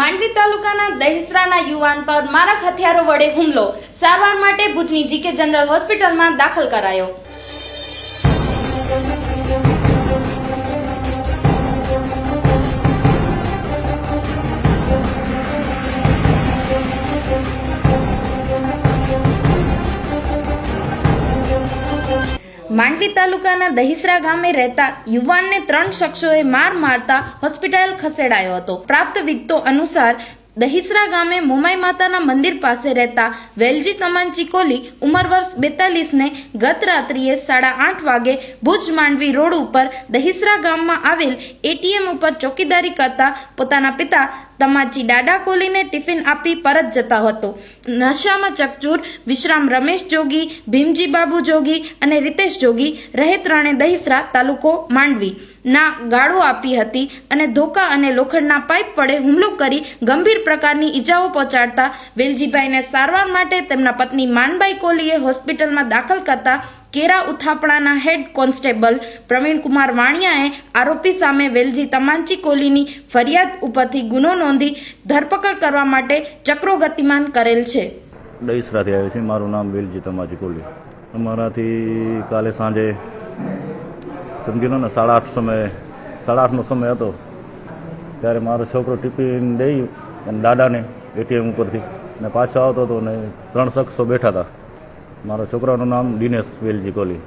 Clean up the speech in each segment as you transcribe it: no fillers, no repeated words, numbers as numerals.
માંડવી તાલુકાના દહીસરાના યુવાન પર મારક હથિયારો વડે હુમલો, સારવાર માટે ભુજની જીકે જનરલ હોસ્પિટલમાં દાખલ કરાયો. માંડવી તાલુકાના દહીસરા ગામે રહેતા યુવાનને 3 શખ્સોએ માર મારતા હોસ્પિટલ ખસેડાયો હતો. પ્રાપ્ત વિગતો અનુસાર દહીસરા ગામે મોમાઈ માતાના મંદિર પાસે રહેતા વેલજી તમાંચી કોલી ઉંમર વર્ષ 42 ને ગત રાત્રિએ 8:30 વાગે ભુજ માંડવી રોડ ઉપર દહીસરા ગામમાં આવેલ એટીએમ ઉપર ચોકીદારી કરતા પોતાના પિતા તમાચી દાડા કોલીને ટિફિન આપી પરત જતા હતો. નશામાં ચકચૂર વિશ્રામ રમેશ જોગી, ભીમજી બાબુ જોગી અને રીતેશ જોગી રહે ત્રણે દહીસરા તાલુકો માંડવી ના ગાળો આપી હતી અને ધોકા અને લોખંડના પાઇપ વડે હુમલો કરી ગંભીર પ્રકારની ઈજાઓ પહોંચાડતા વેલજીભાઈને સારવાર માટે તેમના પત્ની માનબાઈ કોલીએ હોસ્પિટલમાં દાખલ કરતા કેરા ઉથાપડાના હેડ કોન્સ્ટેબલ પ્રવીણકુમાર વાણિયાએ આરોપી સામે વેલજી તમાંચી કોલીની ફરિયાદ ઉપરથી ગુનો નોંધી ધરપકડ કરવા માટે ચક્રો ગતિમાન કરેલ છે. દહીસરાથી આવ્યો છે. મારું નામ વેલજી તમાંચી કોલી. અમારાથી કાલે સાંજે સમજી લો ને 8:30નો સમય હતો. ત્યારે મારો છોકરો ટિફિન દઈ અને દાદાને એટીએમ ઉપરથી ને પાછો આવતો હતો ને 3 શખ્સો બેઠા હતા. મારા છોકરાનું નામ દિનેશ વેલજી કોલી.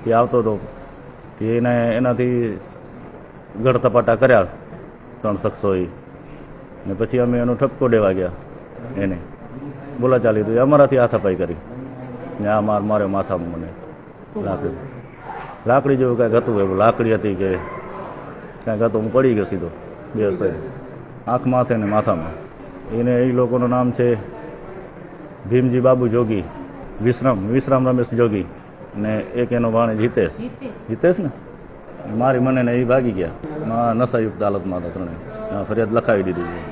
એ આવતો હતો. એનાથી ગળથપાટા કર્યા 3 શખ્સોએ ને પછી અમે એનો ઠપકો દેવા ગયા. એને બોલાચાલી તો અમારાથી હાથાપાઈ કરી ને આ માર્યો માથામાં. મને લાકડી જેવું કાંઈક હતું. એવું લાકડી હતી કે કાંઈક હતું. હું પડી ગયો સીધો બે આંખ માથે ને માથામાં. એ લોકોનું નામ છે ભીમજી બાબુ જોગી, વિશ્રામ રમેશ જોગી ને એક એનો ભાણે જીતેશ ને મારી મને ને એ ભાગી ગયા. નશાયુક્ત હાલતમાં હતા ત્રણે. ફરિયાદ લખાવી દીધી છે.